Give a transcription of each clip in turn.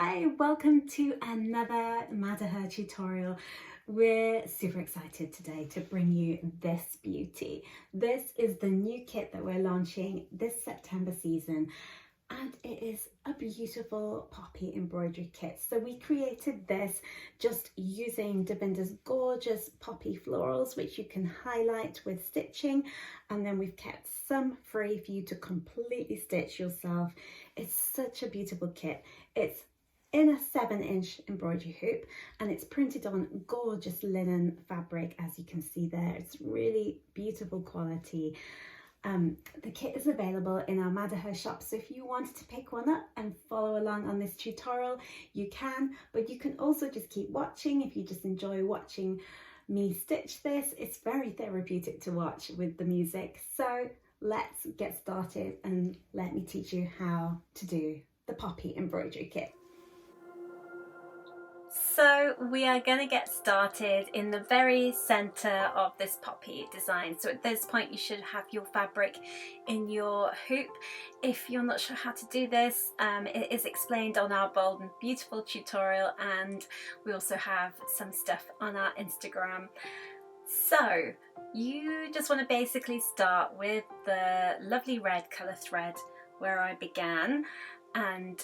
Hi, welcome to another Madaher tutorial. We're super excited today to bring you this beauty. This is the new kit that we're launching this September season, and it is a beautiful poppy embroidery kit. So we created this just using Devinder's gorgeous poppy florals, which you can highlight with stitching, and then we've kept some free for you to completely stitch yourself. It's such a beautiful kit. It's in a 7-inch embroidery hoop and it's printed on gorgeous linen fabric, as you can see there. It's really beautiful quality. The kit is available in our Madaher shop, so if you wanted to pick one up and follow along on this tutorial, you can, but you can also just keep watching if you just enjoy watching me stitch this. It's very therapeutic to watch with the music. So let's get started and let me teach you how to do the poppy embroidery kit. So we are going to get started in the very center of this poppy design. So at this point you should have your fabric in your hoop. If you're not sure how to do this, it is explained on our Bold and Beautiful tutorial, and we also have some stuff on our Instagram. So you just want to basically start with the lovely red colour thread where I began, and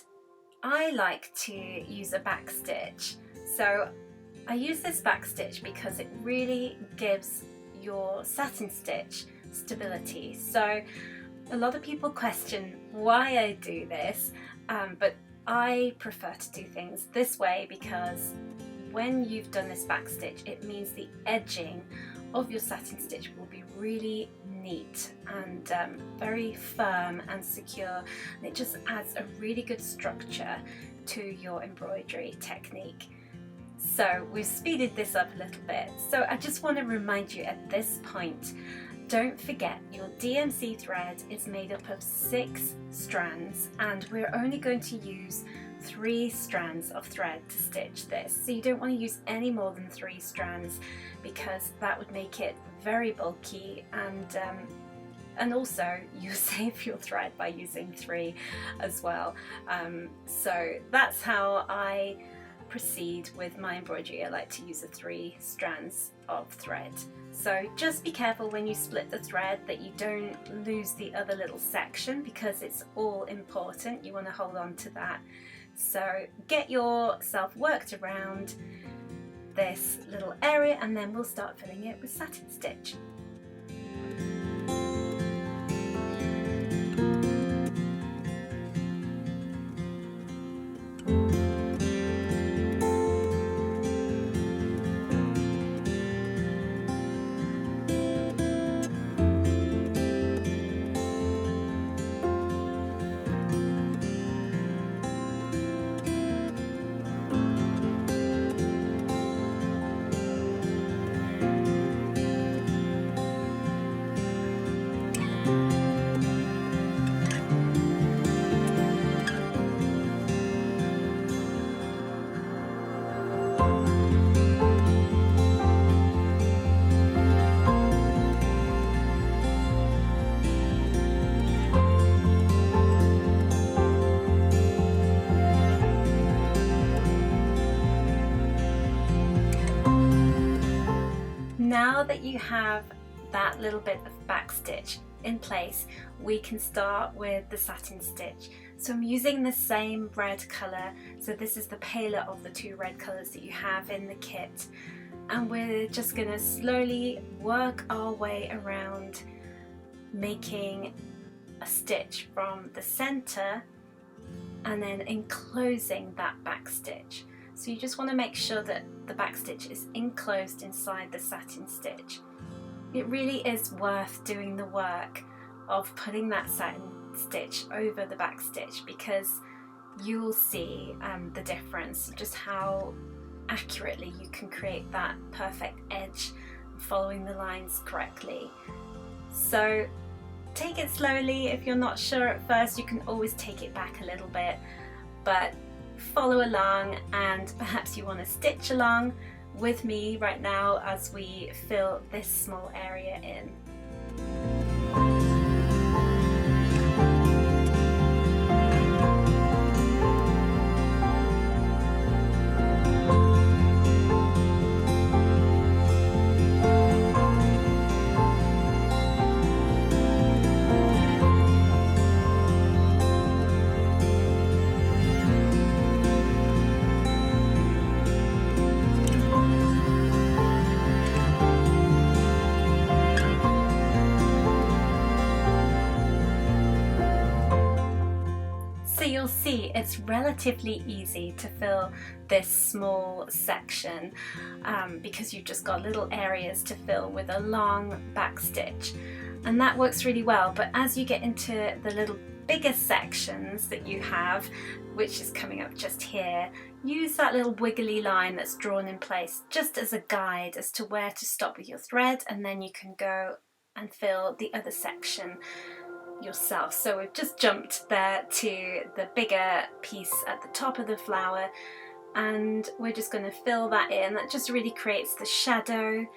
I like to use a back stitch. So I use this back stitch because it really gives your satin stitch stability. So a lot of people question why I do this, but I prefer to do things this way because when you've done this back stitch, it means the edging of your satin stitch will be really neat and very firm and secure, and it just adds a really good structure to your embroidery technique. So we've speeded this up a little bit, so I just want to remind you at this point, don't forget your DMC thread is made up of 6 strands, and we're only going to use 3 strands of thread to stitch this. So you don't want to use any more than 3 strands because that would make it very bulky, and also you save your thread by using 3 as well. So that's how I proceed with my embroidery. I like to use the 3 strands of thread. So just be careful when you split the thread that you don't lose the other little section, because it's all important. You want to hold on to that. So get yourself worked around this little area and then we'll start filling it with satin stitch. Now that you have that little bit of back stitch in place, we can start with the satin stitch. So I'm using the same red colour, so this is the paler of the 2 red colours that you have in the kit, and we're just going to slowly work our way around making a stitch from the centre and then enclosing that back stitch. So you just want to make sure that the back stitch is enclosed inside the satin stitch. It really is worth doing the work of putting that satin stitch over the back stitch, because you'll see the difference, just how accurately you can create that perfect edge following the lines correctly. So take it slowly. If you're not sure at first, you can always take it back a little bit, but follow along, and perhaps you want to stitch along with me right now as we fill this small area in. So you'll see it's relatively easy to fill this small section because you've just got little areas to fill with a long back stitch, and that works really well. But as you get into the little bigger sections that you have, which is coming up just here, use that little wiggly line that's drawn in place just as a guide as to where to stop with your thread, and then you can go and fill the other section yourself. So we've just jumped there to the bigger piece at the top of the flower, and we're just going to fill that in. That just really creates the shadow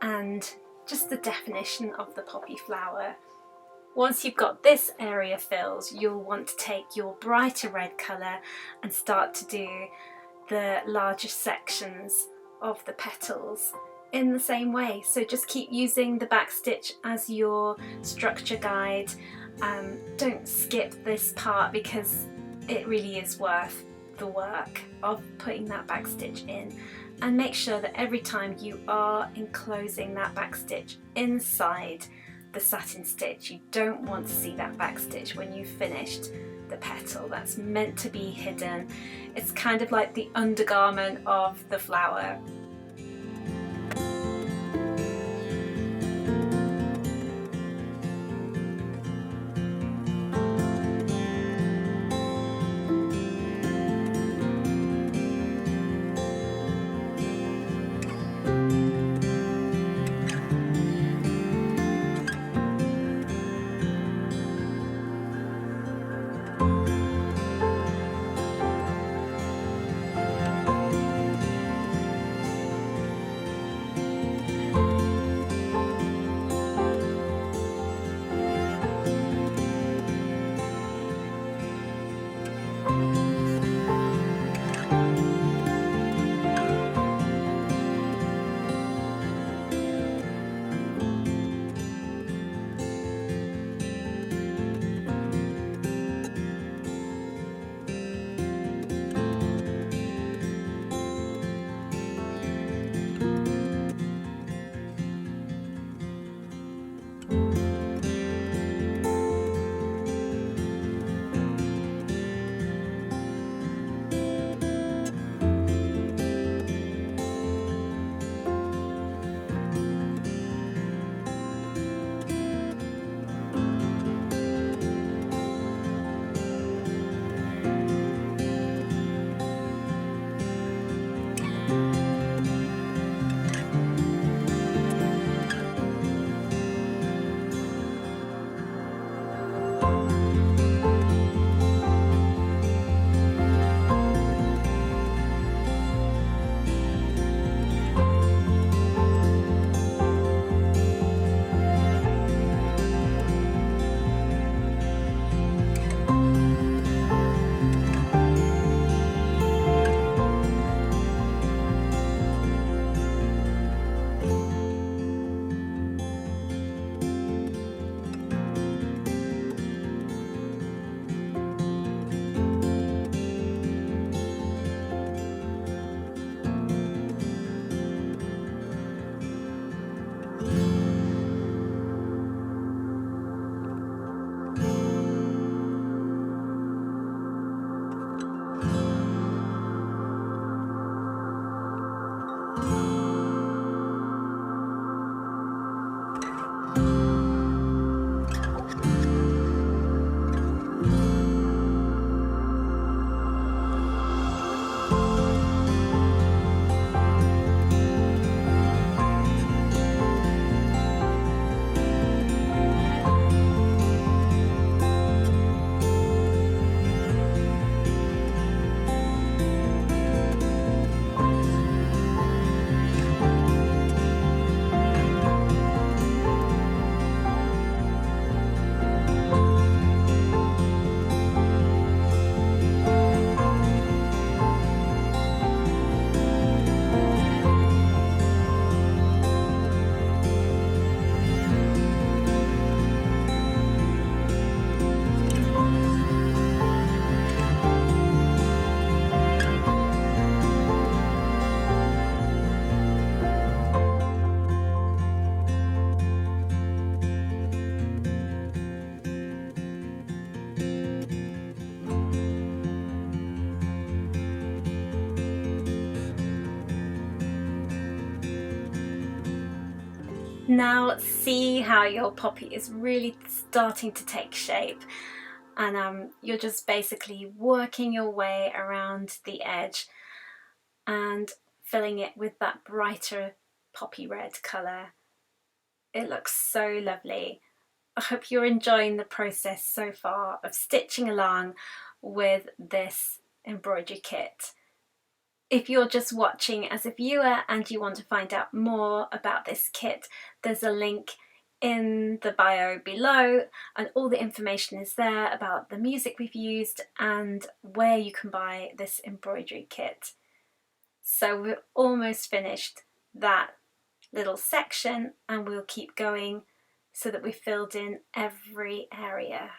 and just the definition of the poppy flower. Once you've got this area filled, you'll want to take your brighter red colour and start to do the larger sections of the petals in the same way. So just keep using the back stitch as your structure guide. Don't skip this part because it really is worth the work of putting that back stitch in, and make sure that every time you are enclosing that back stitch inside the satin stitch, you don't want to see that back stitch when you've finished the petal. That's meant to be hidden. It's kind of like the undergarment of the flower. Now see how your poppy is really starting to take shape, and you're just basically working your way around the edge and filling it with that brighter poppy red colour. It looks so lovely. I hope you're enjoying the process so far of stitching along with this embroidery kit. If you're just watching as a viewer and you want to find out more about this kit, there's a link in the bio below and all the information is there about the music we've used and where you can buy this embroidery kit. So we're almost finished that little section and we'll keep going so that we've filled in every area.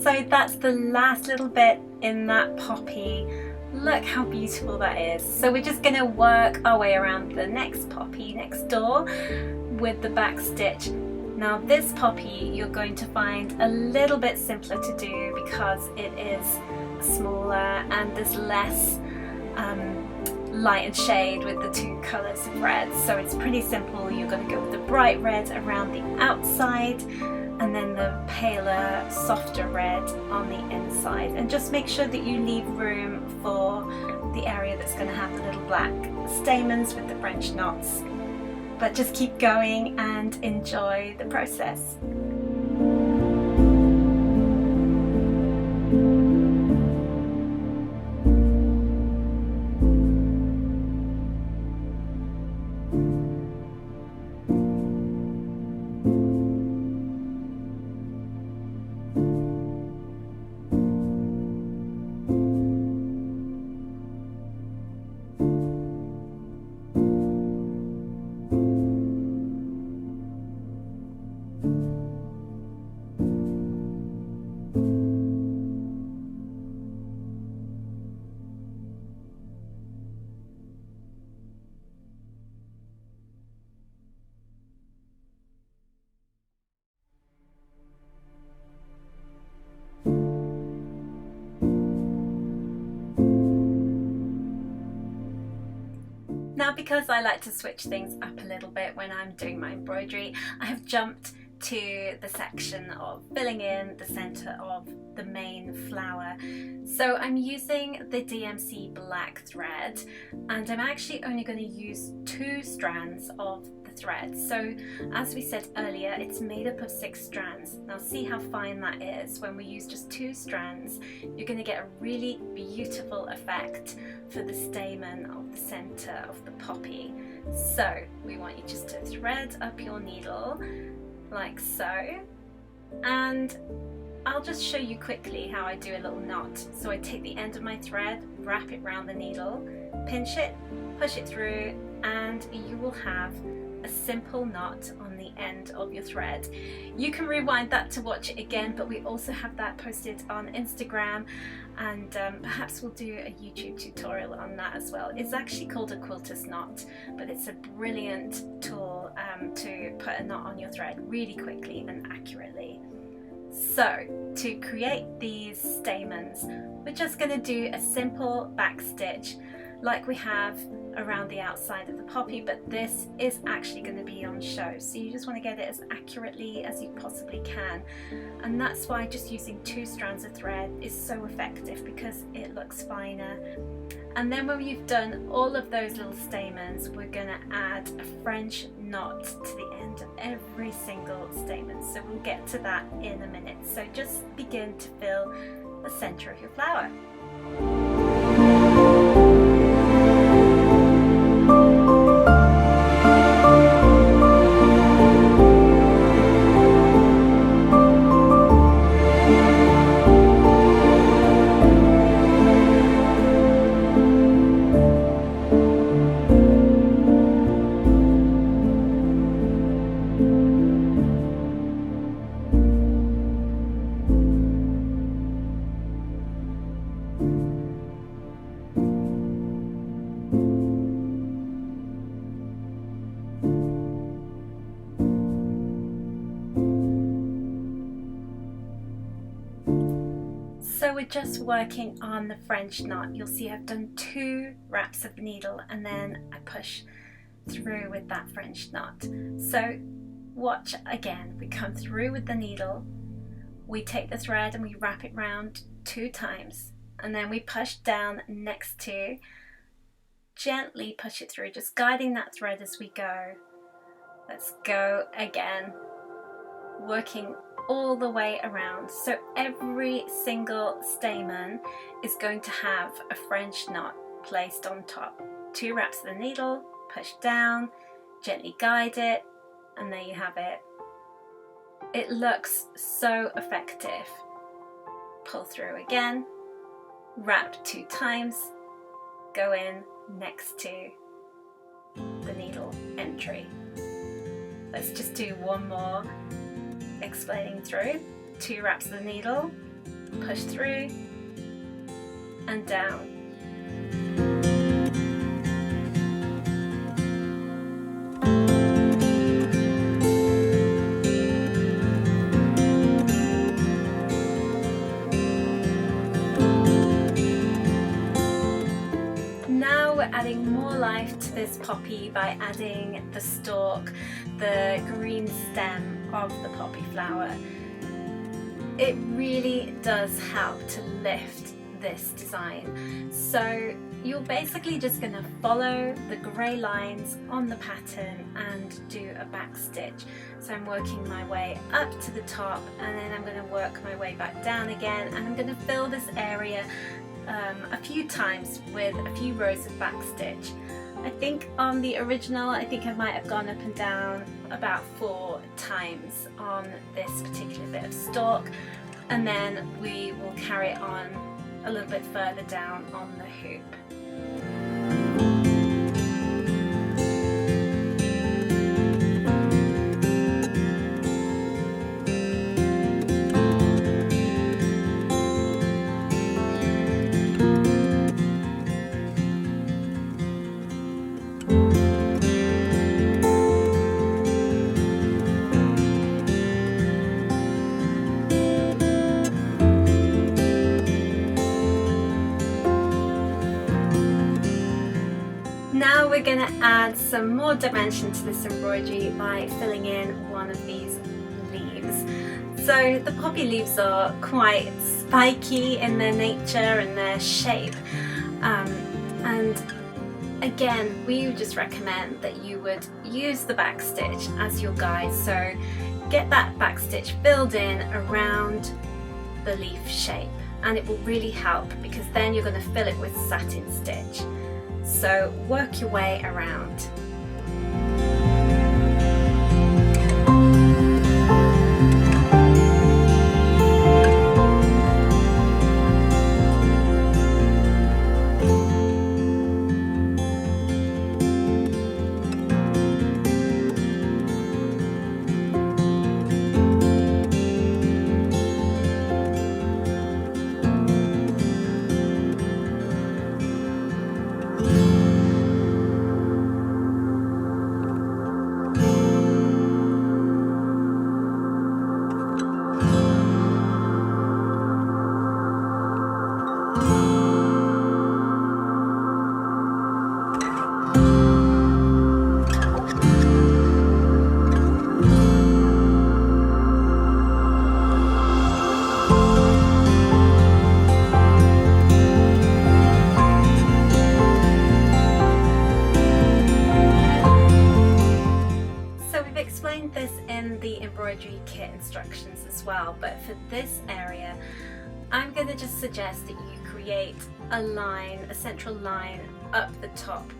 So that's the last little bit in that poppy. Look how beautiful that is. So we're just going to work our way around the next poppy next door with the back stitch. Now this poppy you're going to find a little bit simpler to do because it is smaller and there's less light and shade with the two colours of red. So it's pretty simple. You're going to go with the bright red around the outside and then the paler, softer red on the inside. And just make sure that you leave room for the area that's going to have the little black stamens with the French knots. But just keep going and enjoy the process. Now, because I like to switch things up a little bit when I'm doing my embroidery, I have jumped to the section of filling in the centre of the main flower. So I'm using the DMC black thread and I'm actually only going to use 2 strands of the thread. So as we said earlier, it's made up of 6 strands. Now see how fine that is. When we use just 2 strands, you're going to get a really beautiful effect for the stamen of the centre of the poppy. So we want you just to thread up your needle like so, and I'll just show you quickly how I do a little knot. So I take the end of my thread, wrap it around the needle, pinch it, push it through, and you will have a simple knot on the end of your thread. You can rewind that to watch it again, but we also have that posted on Instagram, and perhaps we'll do a YouTube tutorial on that as well. It's actually called a quilter's knot, but it's a brilliant tool to put a knot on your thread really quickly and accurately. So to create these stamens, we're just going to do a simple back stitch like we have around the outside of the poppy, but this is actually going to be on show, so you just want to get it as accurately as you possibly can, and that's why just using 2 strands of thread is so effective, because it looks finer. And then when you've done all of those little stamens, we're going to add a French knot to the end of every single stamen, so we'll get to that in a minute. So just begin to fill the center of your flower. So we're just working on the French knot. You'll see I've done 2 wraps of the needle and then I push through with that French knot. So watch again, we come through with the needle, we take the thread and we wrap it round 2 times, and then we push down next to, gently push it through, just guiding that thread as we go. Let's go again, working all the way around. So every single stamen is going to have a French knot placed on top. 2 wraps of the needle, push down, gently guide it, and there you have it. It looks so effective. Pull through again, wrap 2 times, go in next to the needle entry. Let's just do one more. Explaining through, 2 wraps of the needle, push through and down. Now we're adding more life to this poppy by adding the stalk, the green stem of the poppy flower. It really does help to lift this design. So you're basically just going to follow the grey lines on the pattern and do a back stitch. So I'm working my way up to the top, and then I'm going to work my way back down again, and I'm going to fill this area a few times with a few rows of back stitch. I think on the original, I think I might have gone up and down about 4 times on this particular bit of stalk, and then we will carry it on a little bit further down on the hoop. Now we're going to add some more dimension to this embroidery by filling in one of these leaves. So the poppy leaves are quite spiky in their nature and their shape, and again we just recommend that you would use the back stitch as your guide. So get that back stitch filled in around the leaf shape, and it will really help, because then you're going to fill it with satin stitch. So work your way around. embroidery kit instructions as well, but for this area I'm going to just suggest that you create a line, a central line up the top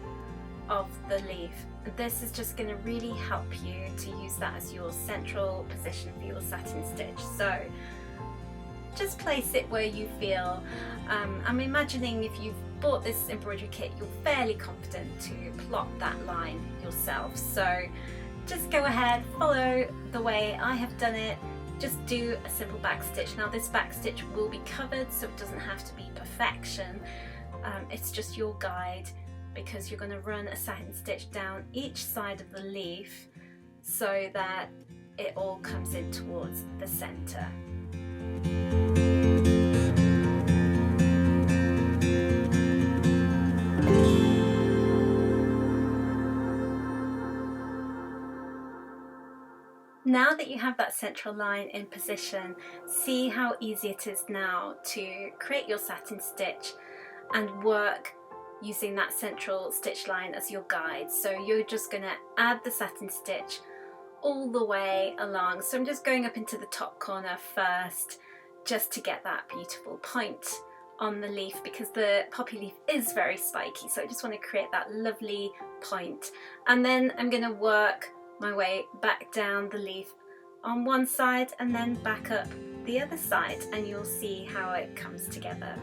of the leaf. This is just going to really help you to use that as your central position for your satin stitch. So just place it where you feel. I'm imagining if you've bought this embroidery kit, you're fairly confident to plot that line yourself. So just go ahead, follow the way I have done it. Just do a simple back stitch. Now this back stitch will be covered, so it doesn't have to be perfection. It's just your guide, because you're going to run a satin stitch down each side of the leaf so that it all comes in towards the center. Now that you have that central line in position, see how easy it is now to create your satin stitch and work using that central stitch line as your guide. So you're just going to add the satin stitch all the way along. So I'm just going up into the top corner first, just to get that beautiful point on the leaf, because the poppy leaf is very spiky, so I just want to create that lovely point. And then I'm going to work my way back down the leaf on one side and then back up the other side, and you'll see how it comes together.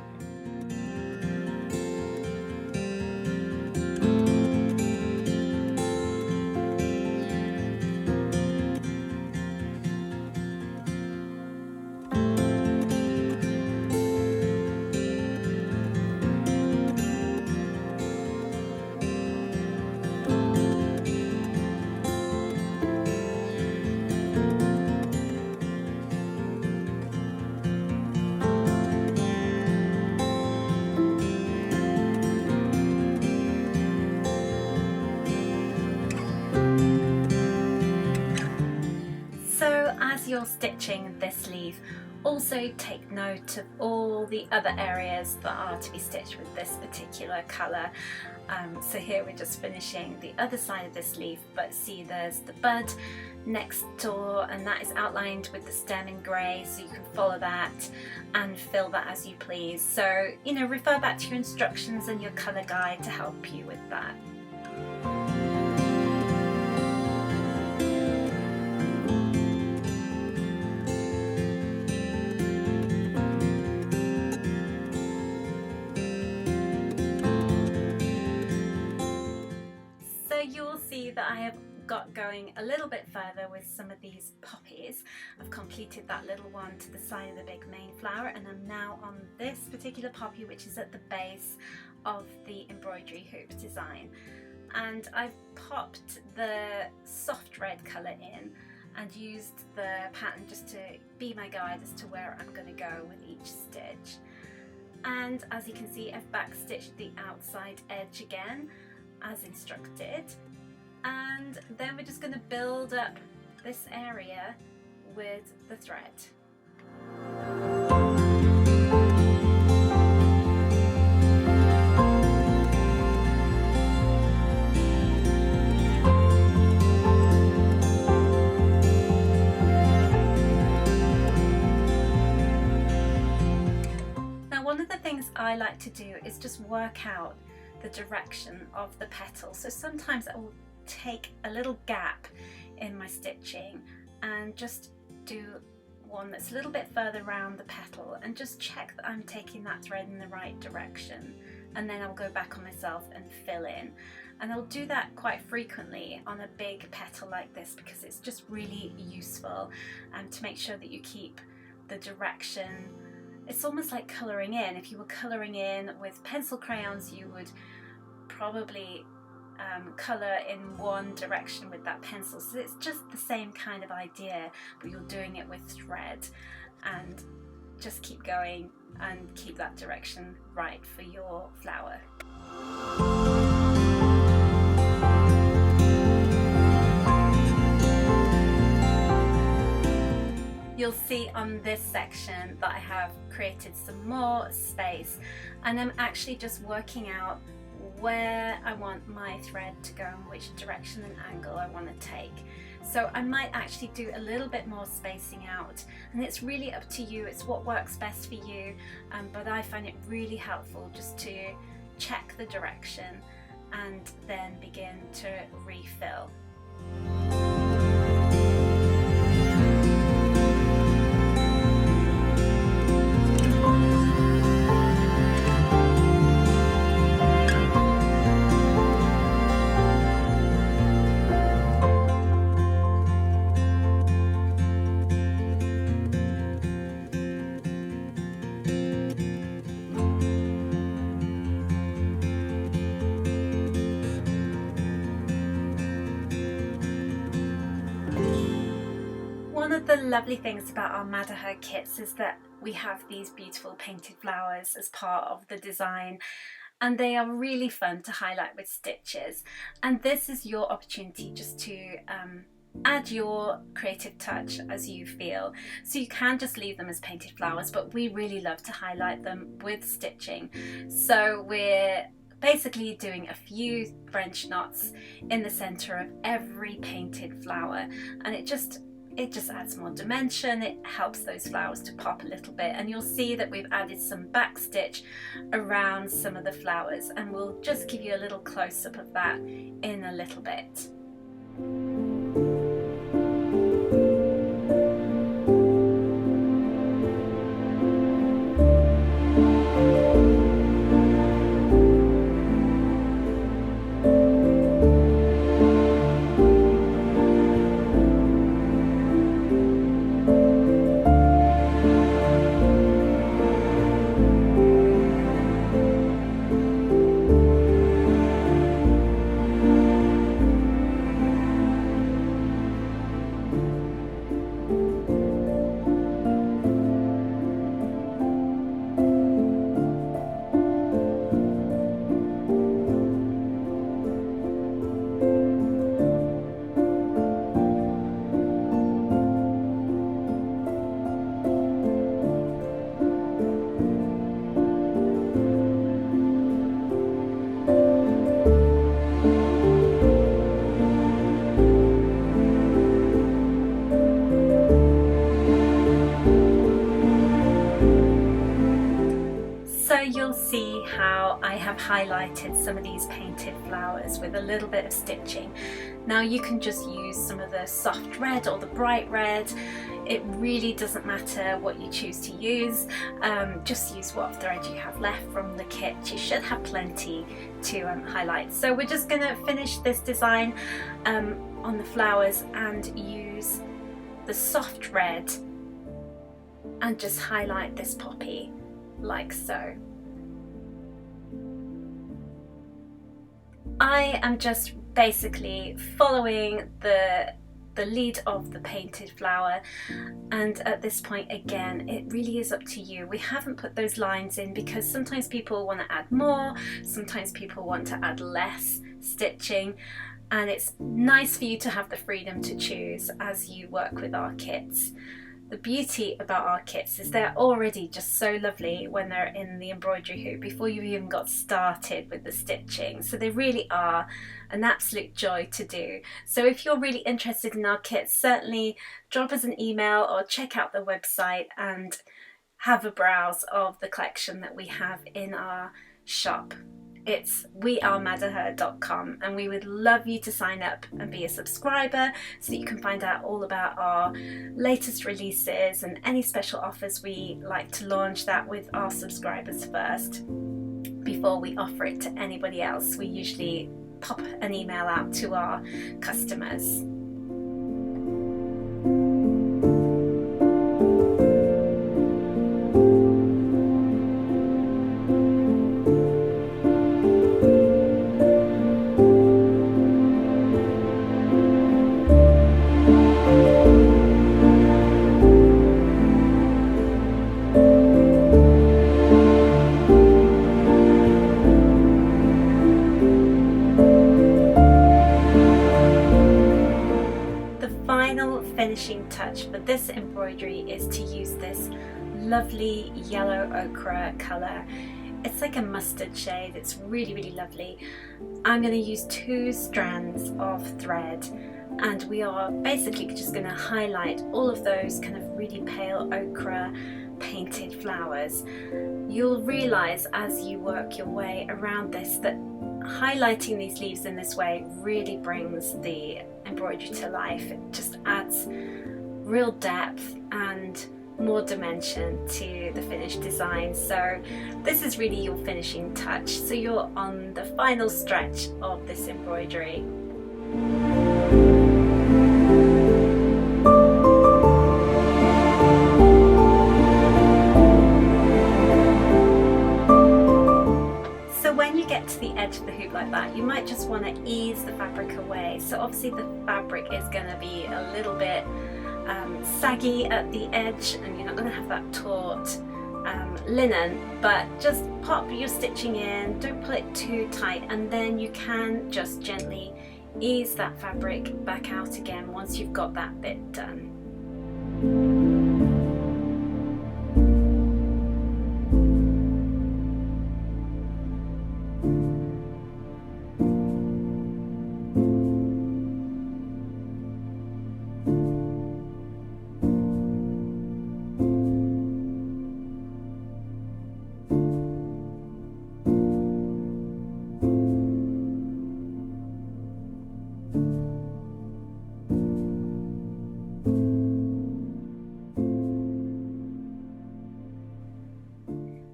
As you're stitching this leaf, also take note of all the other areas that are to be stitched with this particular colour. So here we're just finishing the other side of this leaf, but see there's the bud next door, and that is outlined with the stem in grey, so you can follow that and fill that as you please. So, you know, refer back to your instructions and your colour guide to help you with that. You'll see that I have got going a little bit further with some of these poppies. I've completed that little one to the side of the big main flower, and I'm now on this particular poppy, which is at the base of the embroidery hoop design. And I've popped the soft red colour in and used the pattern just to be my guide as to where I'm going to go with each stitch. And as you can see, I've back stitched the outside edge again as instructed, and then we're just going to build up this area with the thread. Now, one of the things I like to do is just work out the direction of the petal. So sometimes I will take a little gap in my stitching and just do one that's a little bit further around the petal and just check that I'm taking that thread in the right direction, and then I'll go back on myself and fill in. And I'll do that quite frequently on a big petal like this, because it's just really useful to make sure that you keep the direction. It's almost like colouring in. If you were colouring in with pencil crayons, you would probably colour in one direction with that pencil. So it's just the same kind of idea, but you're doing it with thread. And just keep going and keep that direction right for your flower. You'll see on this section that I have created some more space, and I'm actually just working out where I want my thread to go and which direction and angle I want to take. So I might actually do a little bit more spacing out, and it's really up to you. It's what works best for you, but I find it really helpful just to check the direction and then begin to refill. One of the lovely things about our Madaher kits is that we have these beautiful painted flowers as part of the design, and they are really fun to highlight with stitches. And this is your opportunity just to add your creative touch as you feel. So you can just leave them as painted flowers, but we really love to highlight them with stitching. So we're basically doing a few French knots in the center of every painted flower, and it just adds more dimension. It helps those flowers to pop a little bit, and you'll see that we've added some back stitch around some of the flowers, and we'll just give you a little close-up of that in a little bit. You'll see how I have highlighted some of these painted flowers with a little bit of stitching. Now you can just use some of the soft red or the bright red. It really doesn't matter what you choose to use. Just use what thread you have left from the kit. You should have plenty to highlight. So we're just going to finish this design on the flowers and use the soft red and just highlight this poppy like so. I am just basically following the lead of the painted flower, and at this point again it really is up to you. We haven't put those lines in because sometimes people want to add more, sometimes people want to add less stitching, and it's nice for you to have the freedom to choose as you work with our kits. The beauty about our kits is they're already just so lovely when they're in the embroidery hoop before you've even got started with the stitching. So they really are an absolute joy to do. So if you're really interested in our kits, certainly drop us an email or check out the website and have a browse of the collection that we have in our shop. It's wearemadaher.com, and we would love you to sign up and be a subscriber so that you can find out all about our latest releases and any special offers we like to launch that with our subscribers first before we offer it to anybody else. We usually pop an email out to our customers. Finishing touch for this embroidery is to use this lovely yellow ochre colour. It's like a mustard shade. It's really lovely. I'm going to use 2 strands of thread, and we are basically just going to highlight all of those kind of really pale ochre painted flowers. You'll realise as you work your way around this that highlighting these leaves in this way really brings the embroidery to life. It just adds real depth and more dimension to the finished design. So this is really your finishing touch. So you're on the final stretch of this embroidery. So when you get to the edge of the hoop like that, you might just want to ease the fabric away. So obviously the fabric is going to be a little bit saggy at the edge, and you're not going to have that taut linen, but just pop your stitching in, don't pull it too tight, and then you can just gently ease that fabric back out again once you've got that bit done.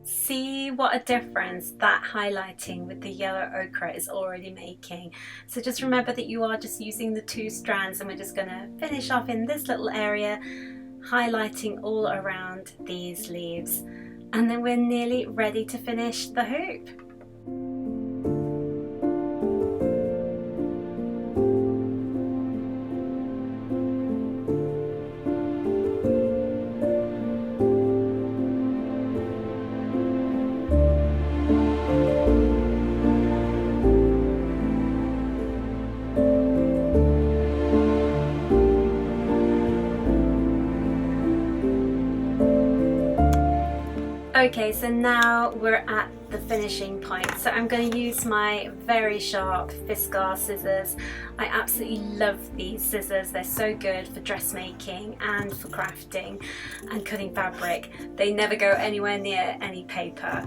See what a difference that highlighting with the yellow ochre is already making. So just remember that you are just using the 2 strands, and we're just going to finish off in this little area highlighting all around these leaves, and then we're nearly ready to finish the hoop. Okay, so now we're at the finishing point. So I'm going to use my very sharp Fiskar scissors. I absolutely love these scissors. They're so good for dressmaking and for crafting and cutting fabric. They never go anywhere near any paper.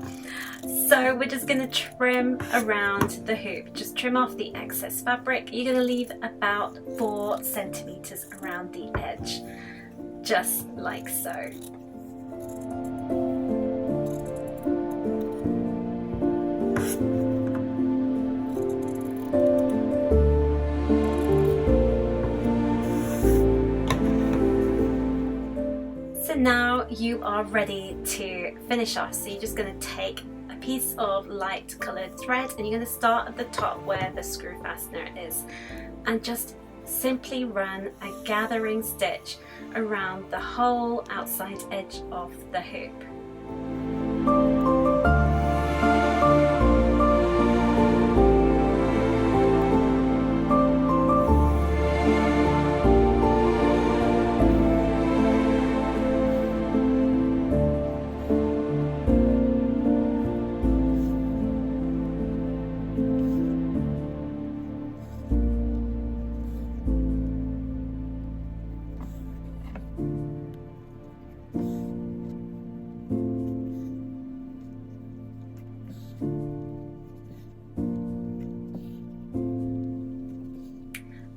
So we're just going to trim around the hoop. Just trim off the excess fabric. You're going to leave about 4 centimeters around the edge, just like so. So now you are ready to finish off. So you're just going to take a piece of light coloured thread, and you're going to start at the top where the screw fastener is, and just simply run a gathering stitch around the whole outside edge of the hoop.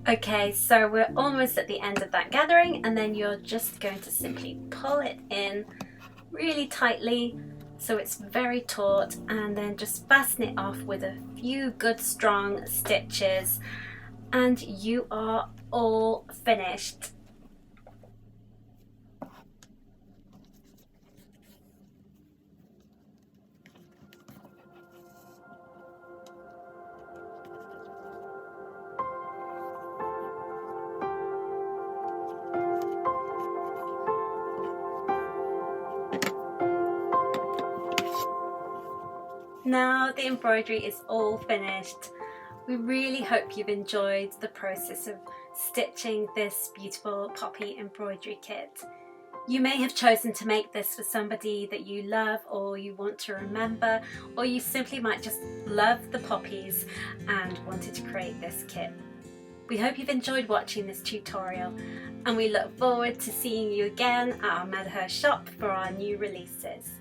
Okay, so we're almost at the end of that gathering, and then you're just going to simply pull it in really tightly so it's very taut, and then just fasten it off with a few good strong stitches, and you are all finished. Now the embroidery is all finished. We really hope you've enjoyed the process of stitching this beautiful poppy embroidery kit. You may have chosen to make this for somebody that you love or you want to remember, or you simply might just love the poppies and wanted to create this kit. We hope you've enjoyed watching this tutorial, and we look forward to seeing you again at our Madaher shop for our new releases.